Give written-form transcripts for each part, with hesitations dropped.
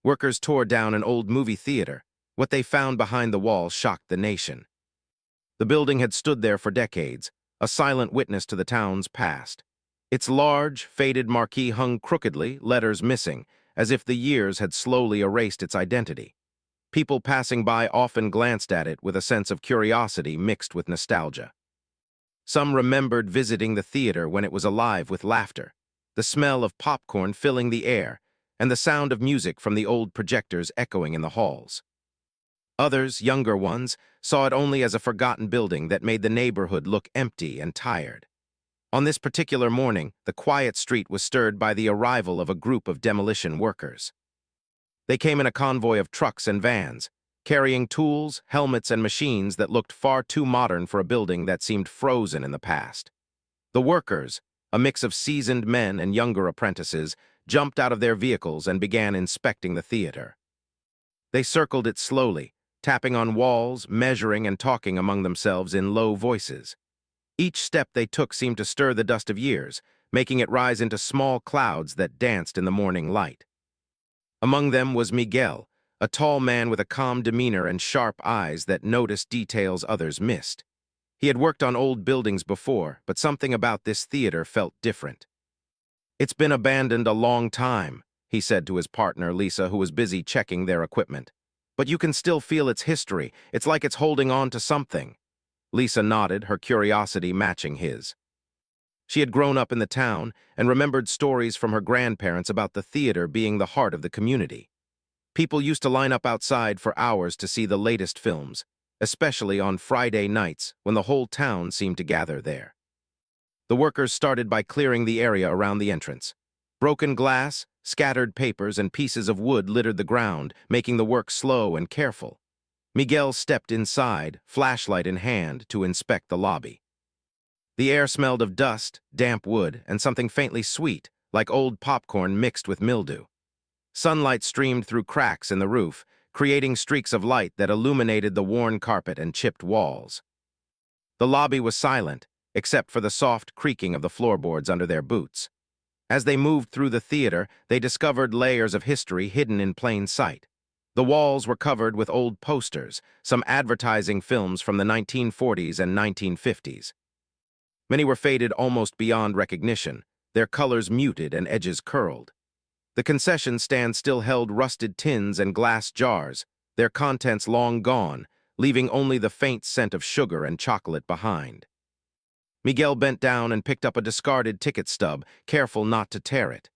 Workers tore down an old movie theater. What they found behind the wall shocked the nation. The building had stood there for decades, a silent witness to the town's past. Its large, faded marquee hung crookedly, letters missing, as if the years had slowly erased its identity. People passing by often glanced at it with a sense of curiosity mixed with nostalgia. Some remembered visiting the theater when it was alive with laughter, the smell of popcorn filling the air, and the sound of music from the old projectors echoing in the halls. Others, younger ones, saw it only as a forgotten building that made the neighborhood look empty and tired. On this particular morning, the quiet street was stirred by the arrival of a group of demolition workers. They came in a convoy of trucks and vans, carrying tools, helmets, and machines that looked far too modern for a building that seemed frozen in the past. The workers, a mix of seasoned men and younger apprentices, jumped out of their vehicles and began inspecting the theater. They circled it slowly, tapping on walls, measuring and talking among themselves in low voices. Each step they took seemed to stir the dust of years, making it rise into small clouds that danced in the morning light. Among them was Miguel, a tall man with a calm demeanor and sharp eyes that noticed details others missed. He had worked on old buildings before, but something about this theater felt different. "It's been abandoned a long time," he said to his partner, Lisa, who was busy checking their equipment. "But you can still feel its history. It's like it's holding on to something." Lisa nodded, her curiosity matching his. She had grown up in the town and remembered stories from her grandparents about the theater being the heart of the community. People used to line up outside for hours to see the latest films, especially on Friday nights when the whole town seemed to gather there. The workers started by clearing the area around the entrance. Broken glass, scattered papers, and pieces of wood littered the ground, making the work slow and careful. Miguel stepped inside, flashlight in hand, to inspect the lobby. The air smelled of dust, damp wood, and something faintly sweet, like old popcorn mixed with mildew. Sunlight streamed through cracks in the roof, creating streaks of light that illuminated the worn carpet and chipped walls. The lobby was silent, except for the soft creaking of the floorboards under their boots. As they moved through the theater, they discovered layers of history hidden in plain sight. The walls were covered with old posters, some advertising films from the 1940s and 1950s. Many were faded almost beyond recognition, their colors muted and edges curled. The concession stand still held rusted tins and glass jars, their contents long gone, leaving only the faint scent of sugar and chocolate behind. Miguel bent down and picked up a discarded ticket stub, careful not to tear it.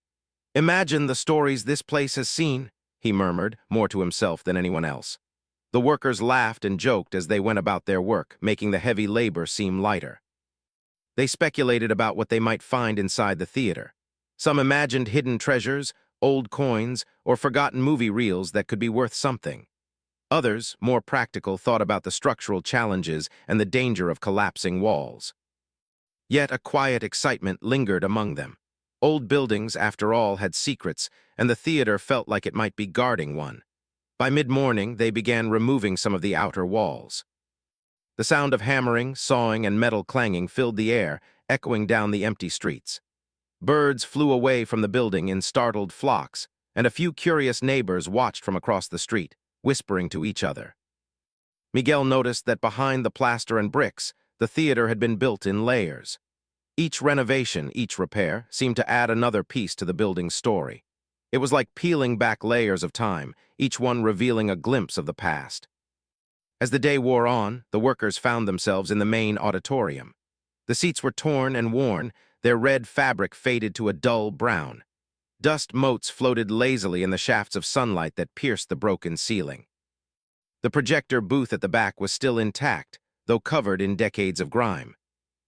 "Imagine the stories this place has seen," he murmured, more to himself than anyone else. The workers laughed and joked as they went about their work, making the heavy labor seem lighter. They speculated about what they might find inside the theater. Some imagined hidden treasures, old coins, or forgotten movie reels that could be worth something. Others, more practical, thought about the structural challenges and the danger of collapsing walls. Yet a quiet excitement lingered among them. Old buildings, after all, had secrets, and the theater felt like it might be guarding one. By mid-morning, they began removing some of the outer walls. The sound of hammering, sawing, and metal clanging filled the air, echoing down the empty streets. Birds flew away from the building in startled flocks, and a few curious neighbors watched from across the street, whispering to each other. Miguel noticed that behind the plaster and bricks, the theater had been built in layers. Each renovation, each repair, seemed to add another piece to the building's story. It was like peeling back layers of time, each one revealing a glimpse of the past. As the day wore on, the workers found themselves in the main auditorium. The seats were torn and worn, their red fabric faded to a dull brown. Dust motes floated lazily in the shafts of sunlight that pierced the broken ceiling. The projector booth at the back was still intact, though covered in decades of grime.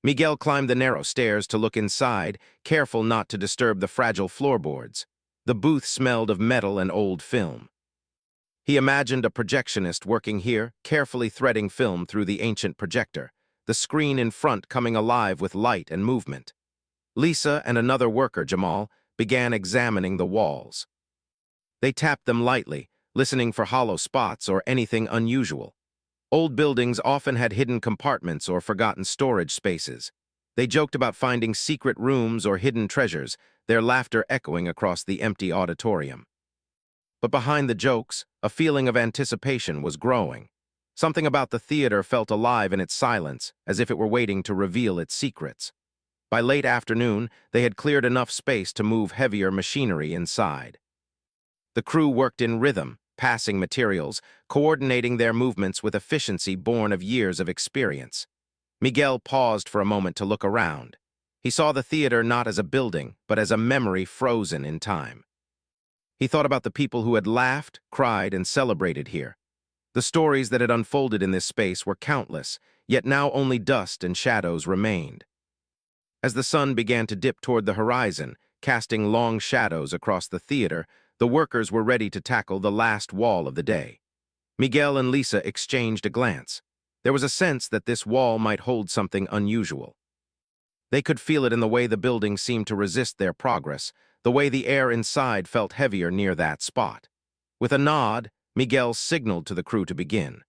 Miguel climbed the narrow stairs to look inside, careful not to disturb the fragile floorboards. The booth smelled of metal and old film. He imagined a projectionist working here, carefully threading film through the ancient projector, the screen in front coming alive with light and movement. Lisa and another worker, Jamal, began examining the walls. They tapped them lightly, listening for hollow spots or anything unusual. Old buildings often had hidden compartments or forgotten storage spaces. They joked about finding secret rooms or hidden treasures, their laughter echoing across the empty auditorium. But behind the jokes, a feeling of anticipation was growing. Something about the theater felt alive in its silence, as if it were waiting to reveal its secrets. By late afternoon, they had cleared enough space to move heavier machinery inside. The crew worked in rhythm, passing materials, coordinating their movements with efficiency born of years of experience. Miguel paused for a moment to look around. He saw the theater not as a building, but as a memory frozen in time. He thought about the people who had laughed, cried, and celebrated here. The stories that had unfolded in this space were countless, yet now only dust and shadows remained. As the sun began to dip toward the horizon, casting long shadows across the theater, the workers were ready to tackle the last wall of the day. Miguel and Lisa exchanged a glance. There was a sense that this wall might hold something unusual. They could feel it in the way the building seemed to resist their progress, the way the air inside felt heavier near that spot. With a nod, Miguel signaled to the crew to begin.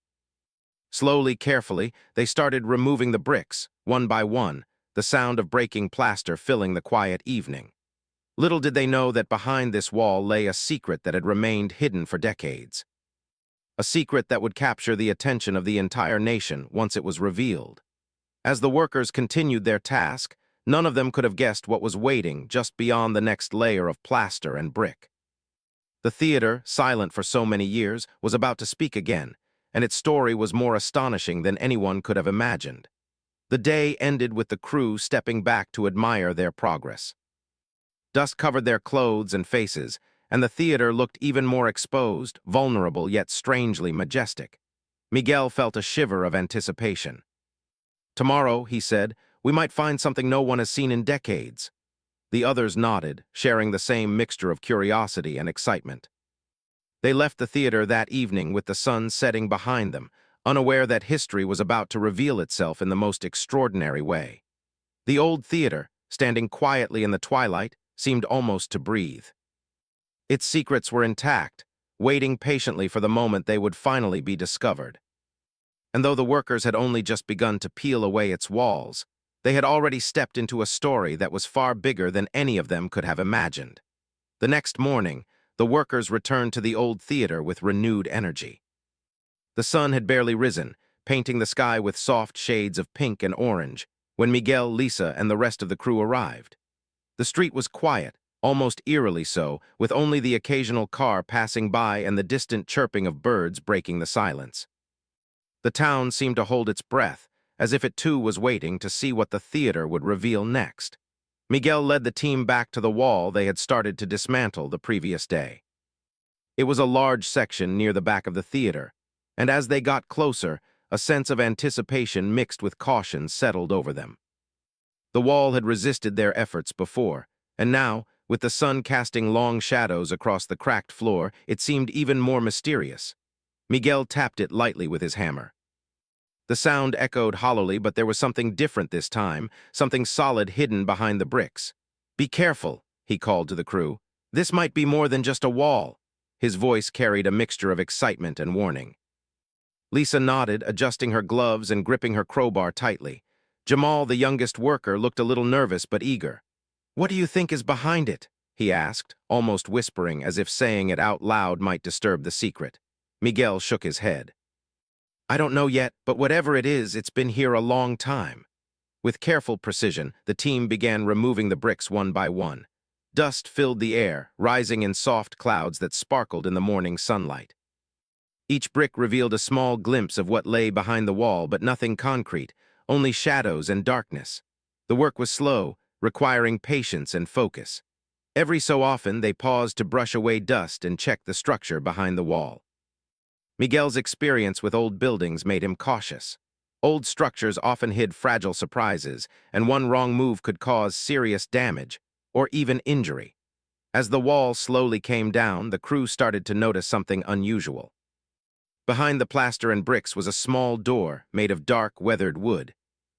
Slowly, carefully, they started removing the bricks, one by one, the sound of breaking plaster filling the quiet evening. Little did they know that behind this wall lay a secret that had remained hidden for decades. A secret that would capture the attention of the entire nation once it was revealed. As the workers continued their task, none of them could have guessed what was waiting just beyond the next layer of plaster and brick. The theater, silent for so many years, was about to speak again, and its story was more astonishing than anyone could have imagined. The day ended with the crew stepping back to admire their progress. Dust covered their clothes and faces, and the theater looked even more exposed, vulnerable, yet strangely majestic. Miguel felt a shiver of anticipation. "Tomorrow," he said, "we might find something no one has seen in decades." The others nodded, sharing the same mixture of curiosity and excitement. They left the theater that evening with the sun setting behind them, unaware that history was about to reveal itself in the most extraordinary way. The old theater, standing quietly in the twilight, seemed almost to breathe. Its secrets were intact, waiting patiently for the moment they would finally be discovered. And though the workers had only just begun to peel away its walls, they had already stepped into a story that was far bigger than any of them could have imagined. The next morning, the workers returned to the old theater with renewed energy. The sun had barely risen, painting the sky with soft shades of pink and orange, when Miguel, Lisa, and the rest of the crew arrived. The street was quiet, almost eerily so, with only the occasional car passing by and the distant chirping of birds breaking the silence. The town seemed to hold its breath, as if it too was waiting to see what the theater would reveal next. Miguel led the team back to the wall they had started to dismantle the previous day. It was a large section near the back of the theater, and as they got closer, a sense of anticipation mixed with caution settled over them. The wall had resisted their efforts before, and now, with the sun casting long shadows across the cracked floor, it seemed even more mysterious. Miguel tapped it lightly with his hammer. The sound echoed hollowly, but there was something different this time, something solid hidden behind the bricks. "Be careful," he called to the crew. "This might be more than just a wall." His voice carried a mixture of excitement and warning. Lisa nodded, adjusting her gloves and gripping her crowbar tightly. Jamal, the youngest worker, looked a little nervous but eager. "What do you think is behind it?" he asked, almost whispering, as if saying it out loud might disturb the secret. Miguel shook his head. "I don't know yet, but whatever it is, it's been here a long time." With careful precision, the team began removing the bricks one by one. Dust filled the air, rising in soft clouds that sparkled in the morning sunlight. Each brick revealed a small glimpse of what lay behind the wall, but nothing concrete, only shadows and darkness. The work was slow, requiring patience and focus. Every so often, they paused to brush away dust and check the structure behind the wall. Miguel's experience with old buildings made him cautious. Old structures often hid fragile surprises, and one wrong move could cause serious damage, or even injury. As the wall slowly came down, the crew started to notice something unusual. Behind the plaster and bricks was a small door made of dark, weathered wood.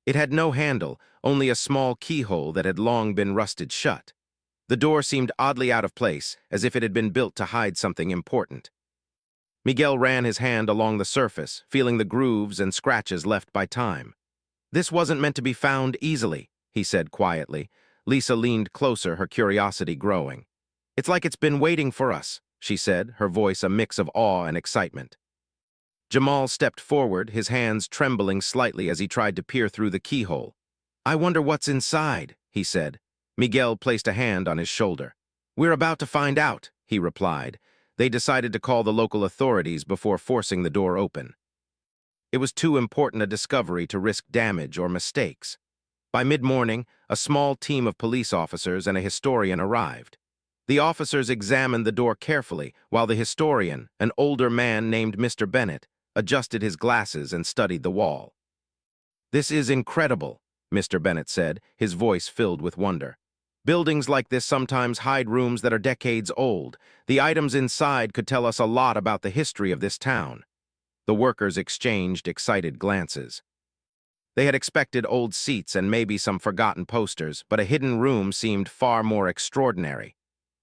It had no handle, only a small keyhole that had long been rusted shut. The door seemed oddly out of place, as if it had been built to hide something important. Miguel ran his hand along the surface, feeling the grooves and scratches left by time. "This wasn't meant to be found easily," he said quietly. Lisa leaned closer, her curiosity growing. "It's like it's been waiting for us," she said, her voice a mix of awe and excitement. Jamal stepped forward, his hands trembling slightly as he tried to peer through the keyhole. "I wonder what's inside," he said. Miguel placed a hand on his shoulder. "We're about to find out," he replied. They decided to call the local authorities before forcing the door open. It was too important a discovery to risk damage or mistakes. By mid-morning, a small team of police officers and a historian arrived. The officers examined the door carefully, while the historian, an older man named Mr. Bennett, adjusted his glasses and studied the wall. "This is incredible," Mr. Bennett said, his voice filled with wonder. "Buildings like this sometimes hide rooms that are decades old. The items inside could tell us a lot about the history of this town." The workers exchanged excited glances. They had expected old seats and maybe some forgotten posters, but a hidden room seemed far more extraordinary.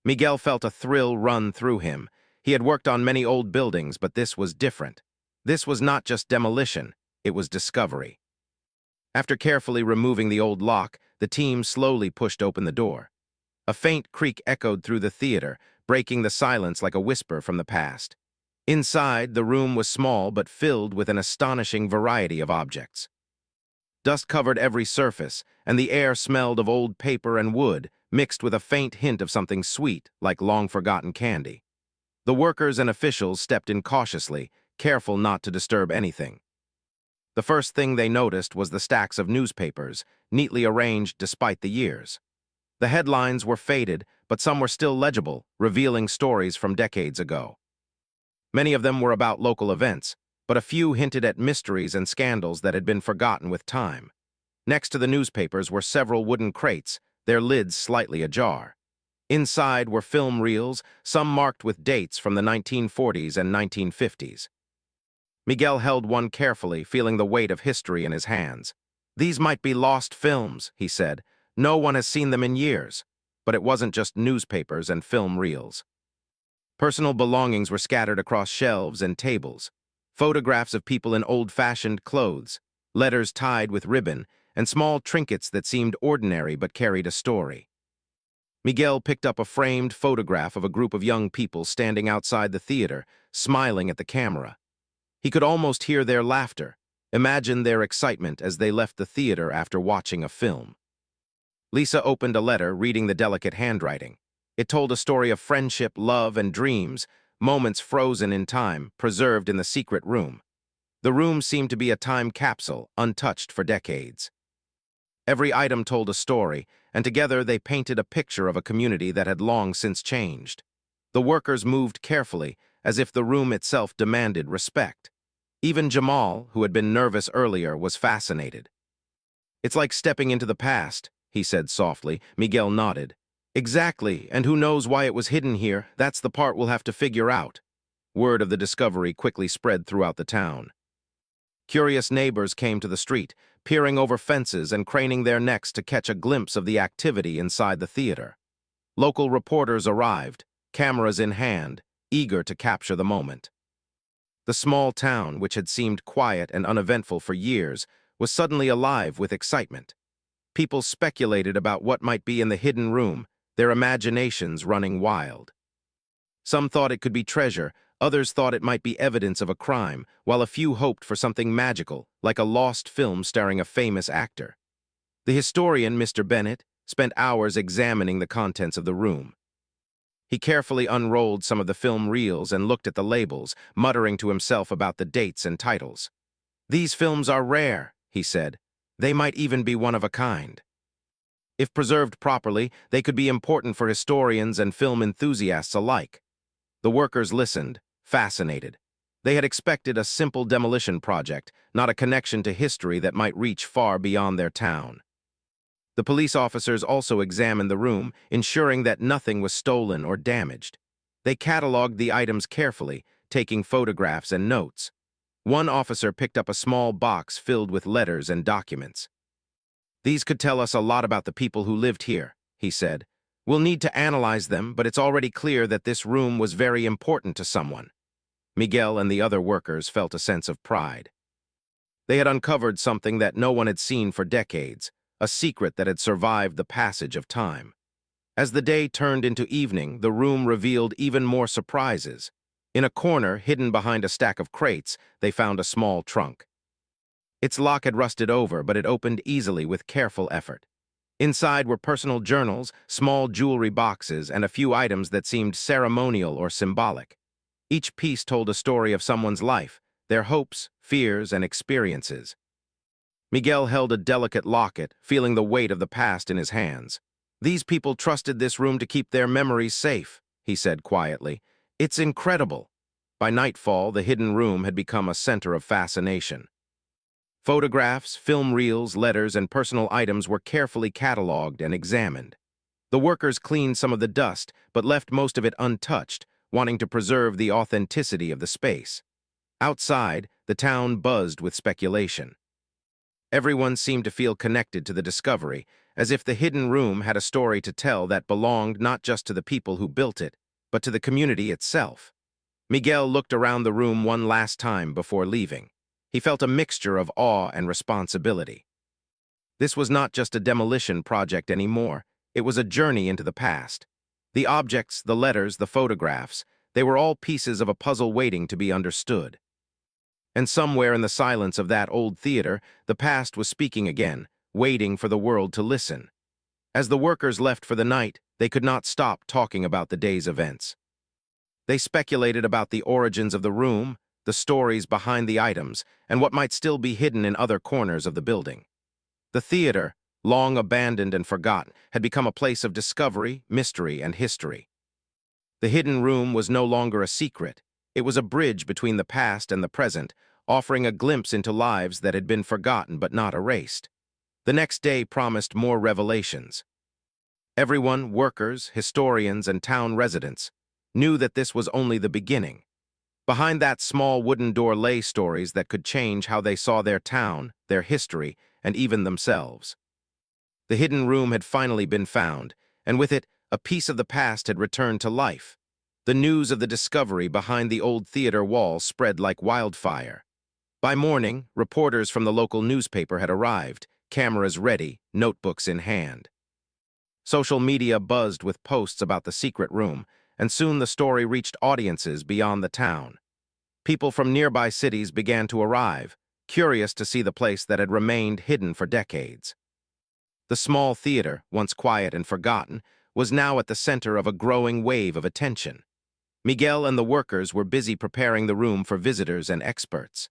Miguel felt a thrill run through him. He had worked on many old buildings, but this was different. This was not just demolition, it was discovery. After carefully removing the old lock, the team slowly pushed open the door. A faint creak echoed through the theater, breaking the silence like a whisper from the past. Inside, the room was small but filled with an astonishing variety of objects. Dust covered every surface, and the air smelled of old paper and wood, mixed with a faint hint of something sweet, like long-forgotten candy. The workers and officials stepped in cautiously, careful not to disturb anything. The first thing they noticed was the stacks of newspapers, neatly arranged despite the years. The headlines were faded, but some were still legible, revealing stories from decades ago. Many of them were about local events, but a few hinted at mysteries and scandals that had been forgotten with time. Next to the newspapers were several wooden crates, their lids slightly ajar. Inside were film reels, some marked with dates from the 1940s and 1950s. Miguel held one carefully, feeling the weight of history in his hands. "These might be lost films," he said. "No one has seen them in years." But it wasn't just newspapers and film reels. Personal belongings were scattered across shelves and tables. Photographs of people in old-fashioned clothes, letters tied with ribbon, and small trinkets that seemed ordinary but carried a story. Miguel picked up a framed photograph of a group of young people standing outside the theater, smiling at the camera. He could almost hear their laughter, imagine their excitement as they left the theater after watching a film. Lisa opened a letter, reading the delicate handwriting. It told a story of friendship, love, and dreams, moments frozen in time, preserved in the secret room. The room seemed to be a time capsule, untouched for decades. Every item told a story, and together they painted a picture of a community that had long since changed. The workers moved carefully, as if the room itself demanded respect. Even Jamal, who had been nervous earlier, was fascinated. "It's like stepping into the past," he said softly. Miguel nodded. "Exactly, and who knows why it was hidden here? That's the part we'll have to figure out." Word of the discovery quickly spread throughout the town. Curious neighbors came to the street, peering over fences and craning their necks to catch a glimpse of the activity inside the theater. Local reporters arrived, cameras in hand, eager to capture the moment. The small town, which had seemed quiet and uneventful for years, was suddenly alive with excitement. People speculated about what might be in the hidden room, their imaginations running wild. Some thought it could be treasure, others thought it might be evidence of a crime, while a few hoped for something magical, like a lost film starring a famous actor. The historian, Mr. Bennett, spent hours examining the contents of the room. He carefully unrolled some of the film reels and looked at the labels, muttering to himself about the dates and titles. "These films are rare," he said. "They might even be one of a kind. If preserved properly, they could be important for historians and film enthusiasts alike." The workers listened, fascinated. They had expected a simple demolition project, not a connection to history that might reach far beyond their town. The police officers also examined the room, ensuring that nothing was stolen or damaged. They cataloged the items carefully, taking photographs and notes. One officer picked up a small box filled with letters and documents. "These could tell us a lot about the people who lived here," he said. "We'll need to analyze them, but it's already clear that this room was very important to someone." Miguel and the other workers felt a sense of pride. They had uncovered something that no one had seen for decades, a secret that had survived the passage of time. As the day turned into evening, the room revealed even more surprises. In a corner, hidden behind a stack of crates, they found a small trunk. Its lock had rusted over, but it opened easily with careful effort. Inside were personal journals, small jewelry boxes, and a few items that seemed ceremonial or symbolic. Each piece told a story of someone's life, their hopes, fears, and experiences. Miguel held a delicate locket, feeling the weight of the past in his hands. "These people trusted this room to keep their memories safe," he said quietly. "It's incredible." By nightfall, the hidden room had become a center of fascination. Photographs, film reels, letters, and personal items were carefully cataloged and examined. The workers cleaned some of the dust, but left most of it untouched, wanting to preserve the authenticity of the space. Outside, the town buzzed with speculation. Everyone seemed to feel connected to the discovery, as if the hidden room had a story to tell that belonged not just to the people who built it, but to the community itself. Miguel looked around the room one last time before leaving. He felt a mixture of awe and responsibility. This was not just a demolition project anymore. It was a journey into the past. The objects, the letters, the photographs, they were all pieces of a puzzle waiting to be understood. And somewhere in the silence of that old theater, the past was speaking again, waiting for the world to listen. As the workers left for the night, they could not stop talking about the day's events. They speculated about the origins of the room, the stories behind the items, and what might still be hidden in other corners of the building. The theater, long abandoned and forgotten, had become a place of discovery, mystery, and history. The hidden room was no longer a secret. It was a bridge between the past and the present, offering a glimpse into lives that had been forgotten but not erased. The next day promised more revelations. Everyone, workers, historians, and town residents, knew that this was only the beginning. Behind that small wooden door lay stories that could change how they saw their town, their history, and even themselves. The hidden room had finally been found, and with it, a piece of the past had returned to life. The news of the discovery behind the old theater wall spread like wildfire. By morning, reporters from the local newspaper had arrived, cameras ready, notebooks in hand. Social media buzzed with posts about the secret room, and soon the story reached audiences beyond the town. People from nearby cities began to arrive, curious to see the place that had remained hidden for decades. The small theater, once quiet and forgotten, was now at the center of a growing wave of attention. Miguel and the workers were busy preparing the room for visitors and experts.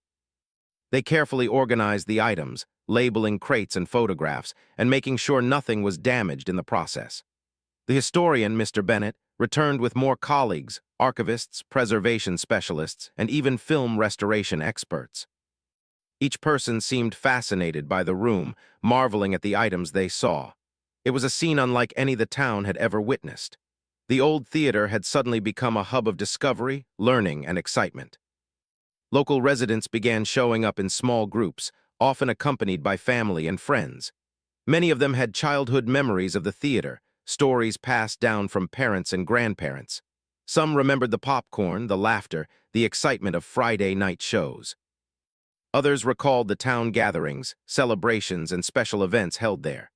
They carefully organized the items, labeling crates and photographs, and making sure nothing was damaged in the process. The historian, Mr. Bennett, returned with more colleagues, archivists, preservation specialists, and even film restoration experts. Each person seemed fascinated by the room, marveling at the items they saw. It was a scene unlike any the town had ever witnessed. The old theater had suddenly become a hub of discovery, learning, and excitement. Local residents began showing up in small groups, often accompanied by family and friends. Many of them had childhood memories of the theater, stories passed down from parents and grandparents. Some remembered the popcorn, the laughter, the excitement of Friday night shows. Others recalled the town gatherings, celebrations, and special events held there.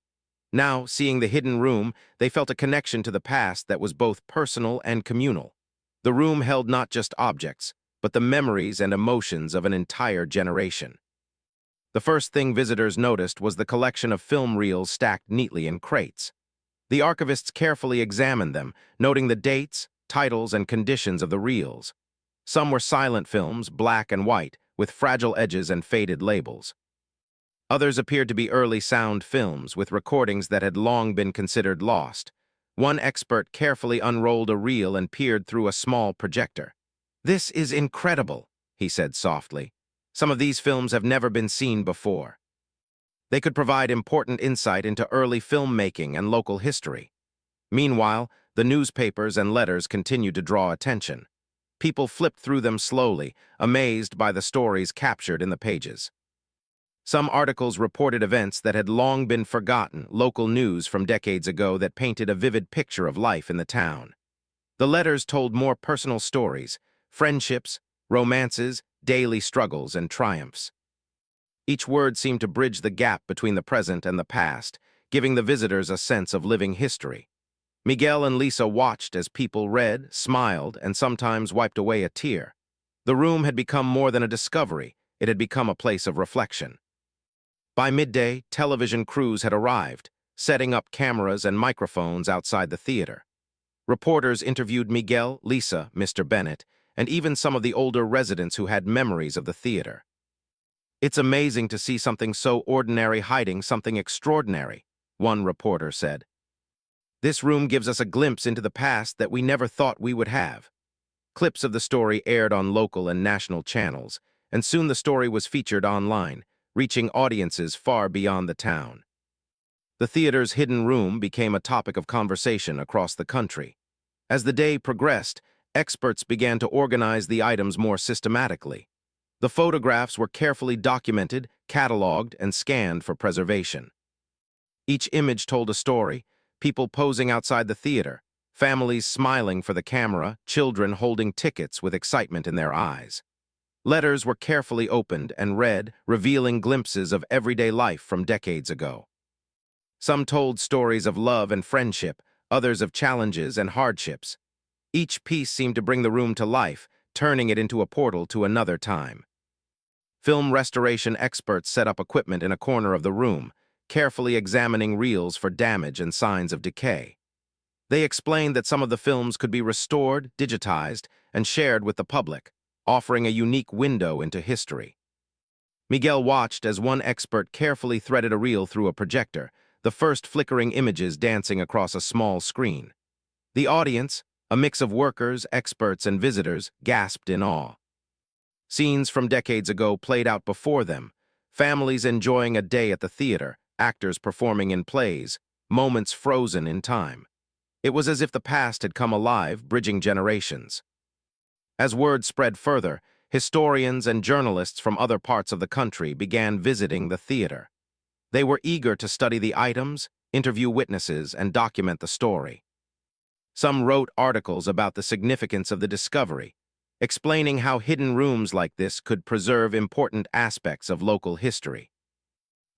Now, seeing the hidden room, they felt a connection to the past that was both personal and communal. The room held not just objects, but the memories and emotions of an entire generation. The first thing visitors noticed was the collection of film reels stacked neatly in crates. The archivists carefully examined them, noting the dates, titles, and conditions of the reels. Some were silent films, black and white, with fragile edges and faded labels. Others appeared to be early sound films, with recordings that had long been considered lost. One expert carefully unrolled a reel and peered through a small projector. "This is incredible," he said softly. "Some of these films have never been seen before." They could provide important insight into early filmmaking and local history. Meanwhile, the newspapers and letters continued to draw attention. People flipped through them slowly, amazed by the stories captured in the pages. Some articles reported events that had long been forgotten, local news from decades ago that painted a vivid picture of life in the town. The letters told more personal stories, friendships, romances, daily struggles, and triumphs. Each word seemed to bridge the gap between the present and the past, giving the visitors a sense of living history. Miguel and Lisa watched as people read, smiled, and sometimes wiped away a tear. The room had become more than a discovery, it had become a place of reflection. By midday, television crews had arrived, setting up cameras and microphones outside the theater. Reporters interviewed Miguel, Lisa, Mr. Bennett, and even some of the older residents who had memories of the theater. "It's amazing to see something so ordinary hiding something extraordinary," one reporter said. "This room gives us a glimpse into the past that we never thought we would have." Clips of the story aired on local and national channels, and soon the story was featured online, reaching audiences far beyond the town. The theater's hidden room became a topic of conversation across the country. As the day progressed, experts began to organize the items more systematically. The photographs were carefully documented, cataloged, and scanned for preservation. Each image told a story: people posing outside the theater, families smiling for the camera, children holding tickets with excitement in their eyes. Letters were carefully opened and read, revealing glimpses of everyday life from decades ago. Some told stories of love and friendship, others of challenges and hardships. Each piece seemed to bring the room to life, turning it into a portal to another time. Film restoration experts set up equipment in a corner of the room, carefully examining reels for damage and signs of decay. They explained that some of the films could be restored, digitized, and shared with the public, offering a unique window into history. Miguel watched as one expert carefully threaded a reel through a projector, the first flickering images dancing across a small screen. The audience, a mix of workers, experts, and visitors, gasped in awe. Scenes from decades ago played out before them, families enjoying a day at the theater, actors performing in plays, moments frozen in time. It was as if the past had come alive, bridging generations. As word spread further, historians and journalists from other parts of the country began visiting the theater. They were eager to study the items, interview witnesses, and document the story. Some wrote articles about the significance of the discovery, explaining how hidden rooms like this could preserve important aspects of local history.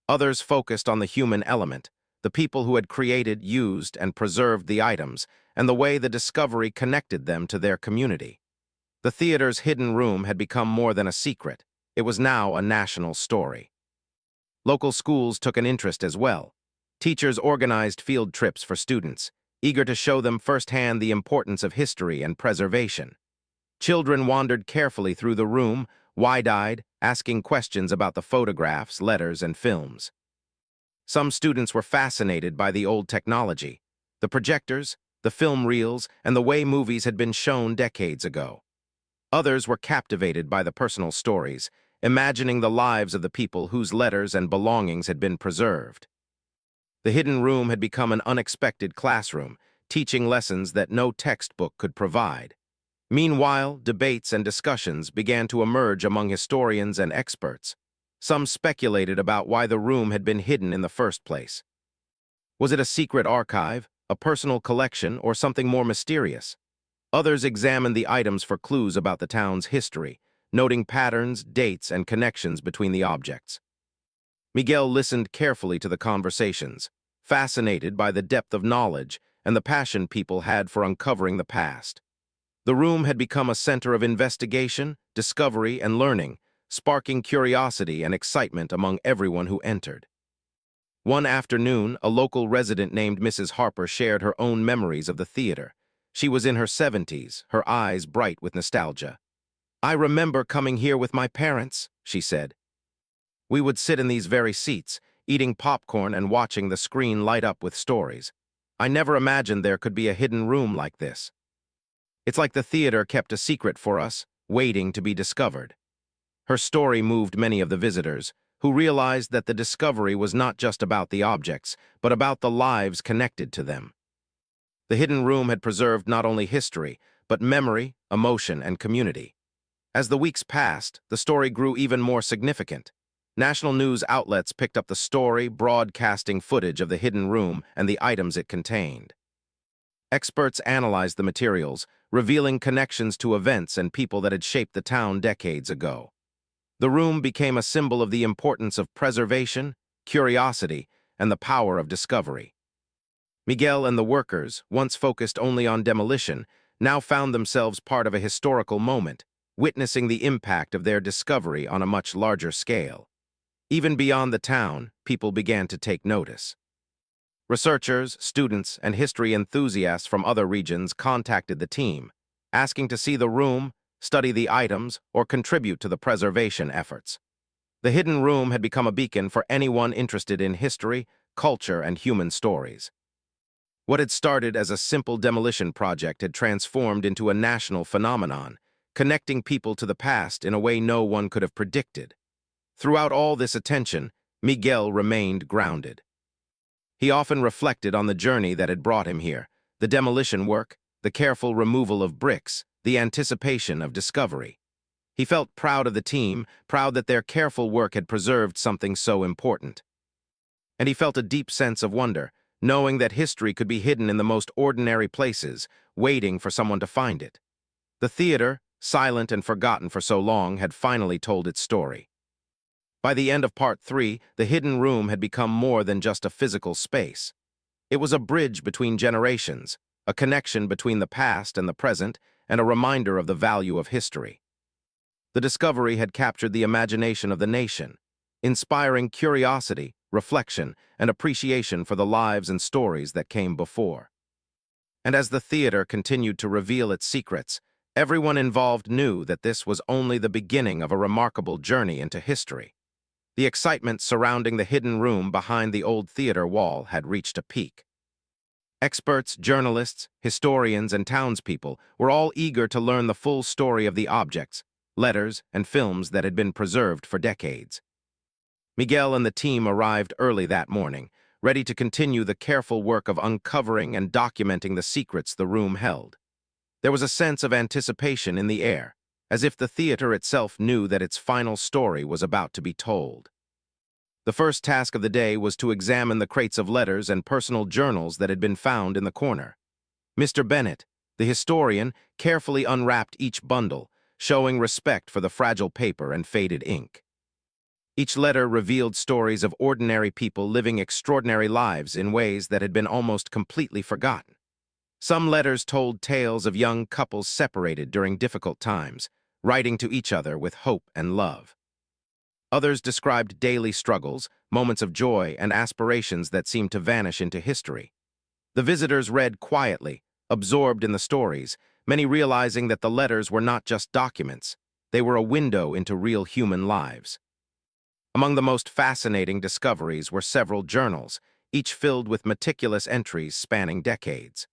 Others focused on the human element, the people who had created, used, and preserved the items, and the way the discovery connected them to their community. The theater's hidden room had become more than a secret. It was now a national story. Local schools took an interest as well. Teachers organized field trips for students, eager to show them firsthand the importance of history and preservation. Children wandered carefully through the room, wide-eyed, asking questions about the photographs, letters, and films. Some students were fascinated by the old technology, the projectors, the film reels, and the way movies had been shown decades ago. Others were captivated by the personal stories, imagining the lives of the people whose letters and belongings had been preserved. The hidden room had become an unexpected classroom, teaching lessons that no textbook could provide. Meanwhile, debates and discussions began to emerge among historians and experts. Some speculated about why the room had been hidden in the first place. Was it a secret archive, a personal collection, or something more mysterious? Others examined the items for clues about the town's history, noting patterns, dates, and connections between the objects. Miguel listened carefully to the conversations, fascinated by the depth of knowledge and the passion people had for uncovering the past. The room had become a center of investigation, discovery, and learning, sparking curiosity and excitement among everyone who entered. One afternoon, a local resident named Mrs. Harper shared her own memories of the theater. She was in her 70s, her eyes bright with nostalgia. "I remember coming here with my parents," she said. "We would sit in these very seats, eating popcorn and watching the screen light up with stories. I never imagined there could be a hidden room like this. It's like the theater kept a secret for us, waiting to be discovered." Her story moved many of the visitors, who realized that the discovery was not just about the objects, but about the lives connected to them. The hidden room had preserved not only history, but memory, emotion, and community. As the weeks passed, the story grew even more significant. National news outlets picked up the story, broadcasting footage of the hidden room and the items it contained. Experts analyzed the materials, revealing connections to events and people that had shaped the town decades ago. The room became a symbol of the importance of preservation, curiosity, and the power of discovery. Miguel and the workers, once focused only on demolition, now found themselves part of a historical moment, witnessing the impact of their discovery on a much larger scale. Even beyond the town, people began to take notice. Researchers, students, and history enthusiasts from other regions contacted the team, asking to see the room, study the items, or contribute to the preservation efforts. The hidden room had become a beacon for anyone interested in history, culture, and human stories. What had started as a simple demolition project had transformed into a national phenomenon, connecting people to the past in a way no one could have predicted. Throughout all this attention, Miguel remained grounded. He often reflected on the journey that had brought him here, the demolition work, the careful removal of bricks, the anticipation of discovery. He felt proud of the team, proud that their careful work had preserved something so important. And he felt a deep sense of wonder, knowing that history could be hidden in the most ordinary places, waiting for someone to find it. The theater, silent and forgotten for so long, had finally told its story. By the end of Part 3, the hidden room had become more than just a physical space. It was a bridge between generations, a connection between the past and the present, and a reminder of the value of history. The discovery had captured the imagination of the nation, inspiring curiosity, reflection, and appreciation for the lives and stories that came before. And as the theater continued to reveal its secrets, everyone involved knew that this was only the beginning of a remarkable journey into history. The excitement surrounding the hidden room behind the old theater wall had reached a peak. Experts, journalists, historians, and townspeople were all eager to learn the full story of the objects, letters, and films that had been preserved for decades. Miguel and the team arrived early that morning, ready to continue the careful work of uncovering and documenting the secrets the room held. There was a sense of anticipation in the air, as if the theater itself knew that its final story was about to be told. The first task of the day was to examine the crates of letters and personal journals that had been found in the corner. Mr. Bennett, the historian, carefully unwrapped each bundle, showing respect for the fragile paper and faded ink. Each letter revealed stories of ordinary people living extraordinary lives in ways that had been almost completely forgotten. Some letters told tales of young couples separated during difficult times, writing to each other with hope and love. Others described daily struggles, moments of joy, and aspirations that seemed to vanish into history. The visitors read quietly, absorbed in the stories, many realizing that the letters were not just documents, they were a window into real human lives. Among the most fascinating discoveries were several journals, each filled with meticulous entries spanning decades.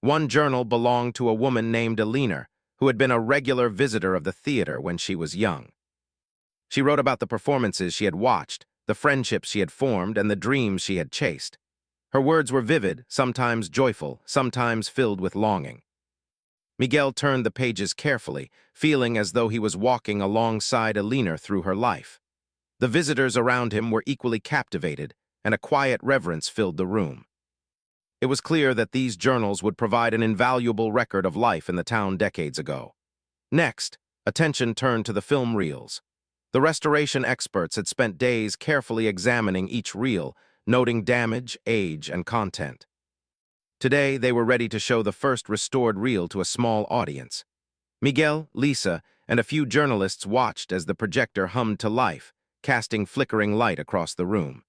One journal belonged to a woman named Alina, who had been a regular visitor of the theater when she was young. She wrote about the performances she had watched, the friendships she had formed, and the dreams she had chased. Her words were vivid, sometimes joyful, sometimes filled with longing. Miguel turned the pages carefully, feeling as though he was walking alongside Alina through her life. The visitors around him were equally captivated, and a quiet reverence filled the room. It was clear that these journals would provide an invaluable record of life in the town decades ago. Next, attention turned to the film reels. The restoration experts had spent days carefully examining each reel, noting damage, age, and content. Today, they were ready to show the first restored reel to a small audience. Miguel, Lisa, and a few journalists watched as the projector hummed to life, casting flickering light across the room.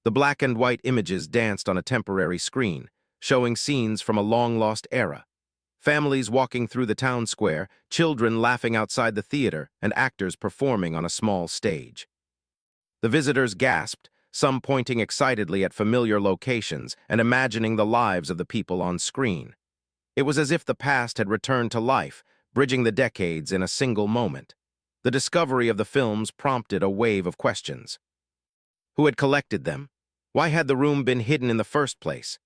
The black and white images danced on a temporary screen, showing scenes from a long-lost era. Families walking through the town square, children laughing outside the theater, and actors performing on a small stage. The visitors gasped, some pointing excitedly at familiar locations and imagining the lives of the people on screen. It was as if the past had returned to life, bridging the decades in a single moment. The discovery of the films prompted a wave of questions. Who had collected them? Why had the room been hidden in the first place?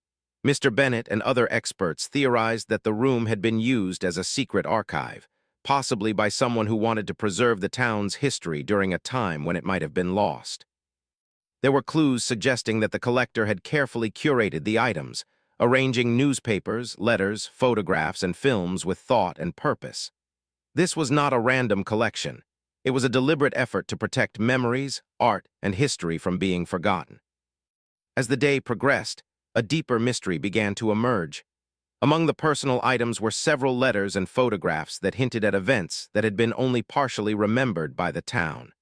Mr. Bennett and other experts theorized that the room had been used as a secret archive, possibly by someone who wanted to preserve the town's history during a time when it might have been lost. There were clues suggesting that the collector had carefully curated the items, arranging newspapers, letters, photographs, and films with thought and purpose. This was not a random collection. It was a deliberate effort to protect memories, art, and history from being forgotten. As the day progressed, a deeper mystery began to emerge. Among the personal items were several letters and photographs that hinted at events that had been only partially remembered by the town.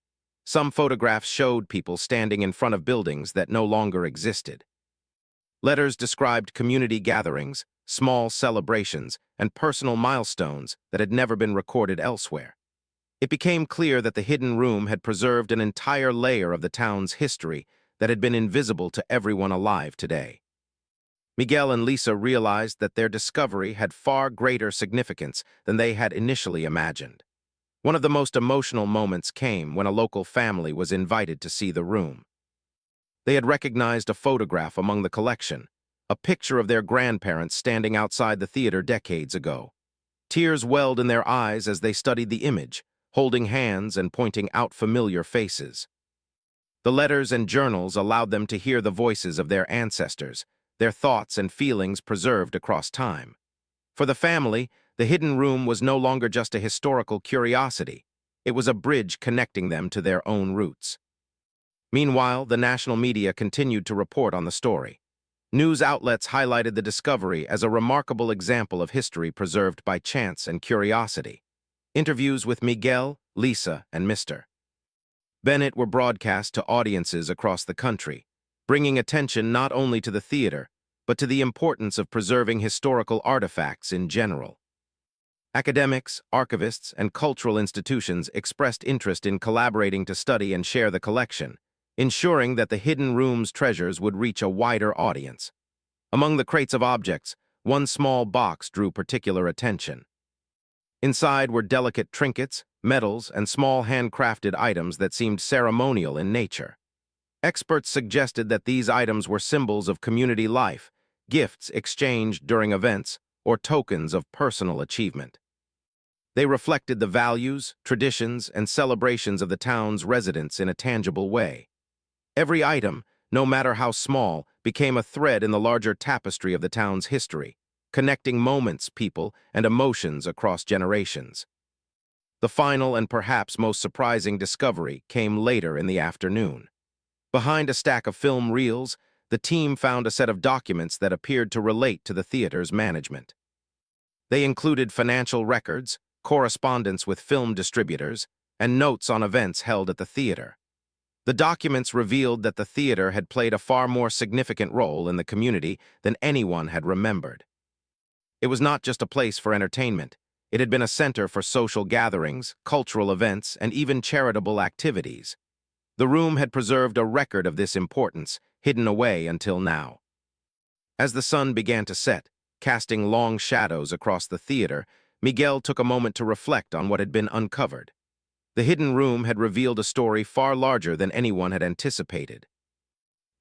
Some photographs showed people standing in front of buildings that no longer existed. Letters described community gatherings, small celebrations, and personal milestones that had never been recorded elsewhere. It became clear that the hidden room had preserved an entire layer of the town's history that had been invisible to everyone alive today. Miguel and Lisa realized that their discovery had far greater significance than they had initially imagined. One of the most emotional moments came when a local family was invited to see the room. They had recognized a photograph among the collection, a picture of their grandparents standing outside the theater decades ago. Tears welled in their eyes as they studied the image, holding hands and pointing out familiar faces. The letters and journals allowed them to hear the voices of their ancestors, their thoughts and feelings preserved across time. For the family, the hidden room was no longer just a historical curiosity. It was a bridge connecting them to their own roots. Meanwhile, the national media continued to report on the story. News outlets highlighted the discovery as a remarkable example of history preserved by chance and curiosity. Interviews with Miguel, Lisa, and Mr. Bennett were broadcast to audiences across the country, bringing attention not only to the theater, but to the importance of preserving historical artifacts in general. Academics, archivists, and cultural institutions expressed interest in collaborating to study and share the collection, ensuring that the hidden room's treasures would reach a wider audience. Among the crates of objects, one small box drew particular attention. Inside were delicate trinkets, medals, and small handcrafted items that seemed ceremonial in nature. Experts suggested that these items were symbols of community life, gifts exchanged during events, or tokens of personal achievement. They reflected the values, traditions, and celebrations of the town's residents in a tangible way. Every item, no matter how small, became a thread in the larger tapestry of the town's history, connecting moments, people, and emotions across generations. The final and perhaps most surprising discovery came later in the afternoon. Behind a stack of film reels, the team found a set of documents that appeared to relate to the theater's management. They included financial records, correspondence with film distributors, and notes on events held at the theater. The documents revealed that the theater had played a far more significant role in the community than anyone had remembered. It was not just a place for entertainment. It had been a center for social gatherings, cultural events, and even charitable activities. The room had preserved a record of this importance, hidden away until now. As the sun began to set, casting long shadows across the theater, Miguel took a moment to reflect on what had been uncovered. The hidden room had revealed a story far larger than anyone had anticipated.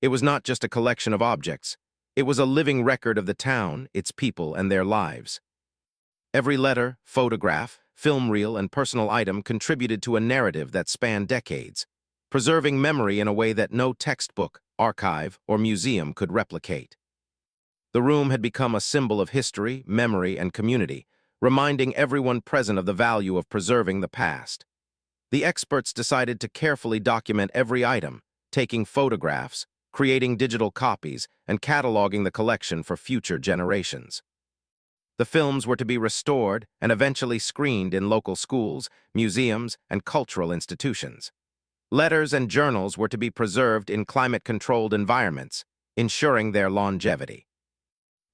It was not just a collection of objects. It was a living record of the town, its people, and their lives. Every letter, photograph, film reel, and personal item contributed to a narrative that spanned decades, preserving memory in a way that no textbook, archive, or museum could replicate. The room had become a symbol of history, memory, and community, reminding everyone present of the value of preserving the past. The experts decided to carefully document every item, taking photographs, creating digital copies, and cataloging the collection for future generations. The films were to be restored and eventually screened in local schools, museums, and cultural institutions. Letters and journals were to be preserved in climate-controlled environments, ensuring their longevity.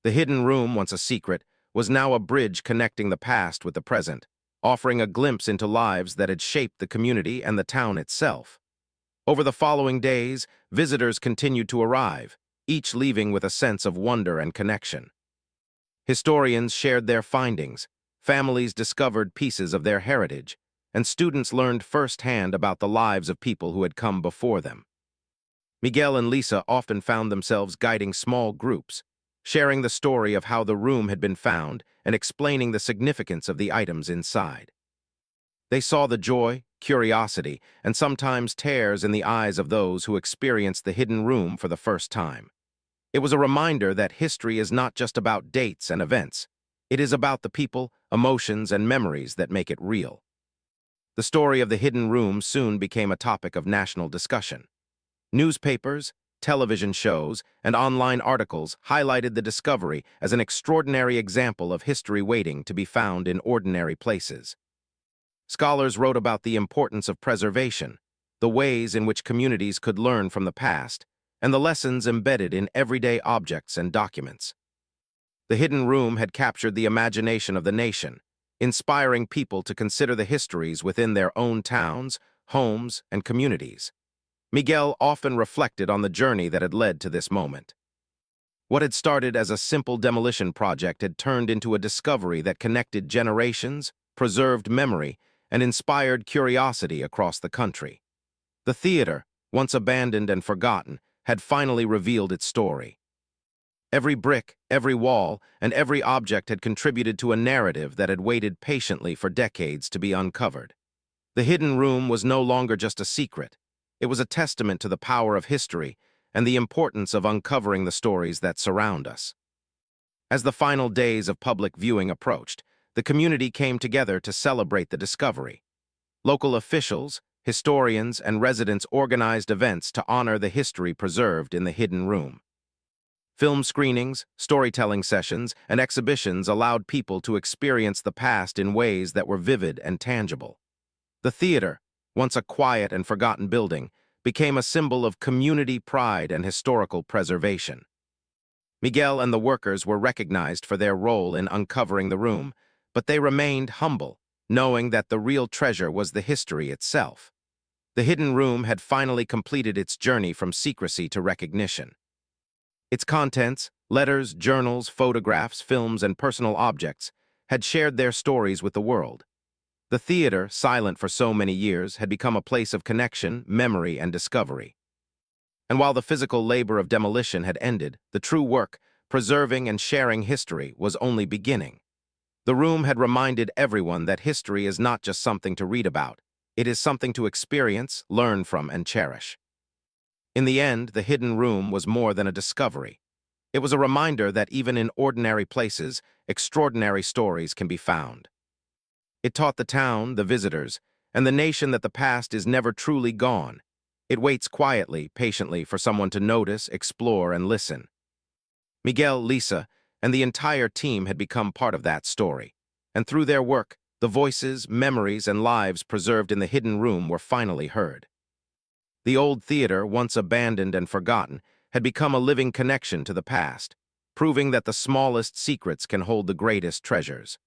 The hidden room, once a secret, was now a bridge connecting the past with the present, offering a glimpse into lives that had shaped the community and the town itself. Over the following days, visitors continued to arrive, each leaving with a sense of wonder and connection. Historians shared their findings, families discovered pieces of their heritage, and students learned firsthand about the lives of people who had come before them. Miguel and Lisa often found themselves guiding small groups, sharing the story of how the room had been found and explaining the significance of the items inside. They saw the joy, curiosity, and sometimes tears in the eyes of those who experienced the hidden room for the first time. It was a reminder that history is not just about dates and events. It is about the people, emotions, and memories that make it real. The story of the hidden room soon became a topic of national discussion. Newspapers, television shows, and online articles highlighted the discovery as an extraordinary example of history waiting to be found in ordinary places. Scholars wrote about the importance of preservation, the ways in which communities could learn from the past, and the lessons embedded in everyday objects and documents. The hidden room had captured the imagination of the nation, inspiring people to consider the histories within their own towns, homes, and communities. Miguel often reflected on the journey that had led to this moment. What had started as a simple demolition project had turned into a discovery that connected generations, preserved memory, and inspired curiosity across the country. The theater, once abandoned and forgotten, had finally revealed its story. Every brick, every wall, and every object had contributed to a narrative that had waited patiently for decades to be uncovered. The hidden room was no longer just a secret. It was a testament to the power of history and the importance of uncovering the stories that surround us. As the final days of public viewing approached, the community came together to celebrate the discovery. Local officials, historians, and residents organized events to honor the history preserved in the hidden room. Film screenings, storytelling sessions, and exhibitions allowed people to experience the past in ways that were vivid and tangible. The theater, once a quiet and forgotten building, became a symbol of community pride and historical preservation. Miguel and the workers were recognized for their role in uncovering the room, but they remained humble, knowing that the real treasure was the history itself. The hidden room had finally completed its journey from secrecy to recognition. Its contents, letters, journals, photographs, films, and personal objects, had shared their stories with the world. The theater, silent for so many years, had become a place of connection, memory, and discovery. And while the physical labor of demolition had ended, the true work, preserving and sharing history, was only beginning. The room had reminded everyone that history is not just something to read about. It is something to experience, learn from, and cherish. In the end, the hidden room was more than a discovery. It was a reminder that even in ordinary places, extraordinary stories can be found. It taught the town, the visitors, and the nation that the past is never truly gone. It waits quietly, patiently for someone to notice, explore, and listen. Miguel, Lisa, and the entire team had become part of that story, and through their work, the voices, memories, and lives preserved in the hidden room were finally heard. The old theater, once abandoned and forgotten, had become a living connection to the past, proving that the smallest secrets can hold the greatest treasures.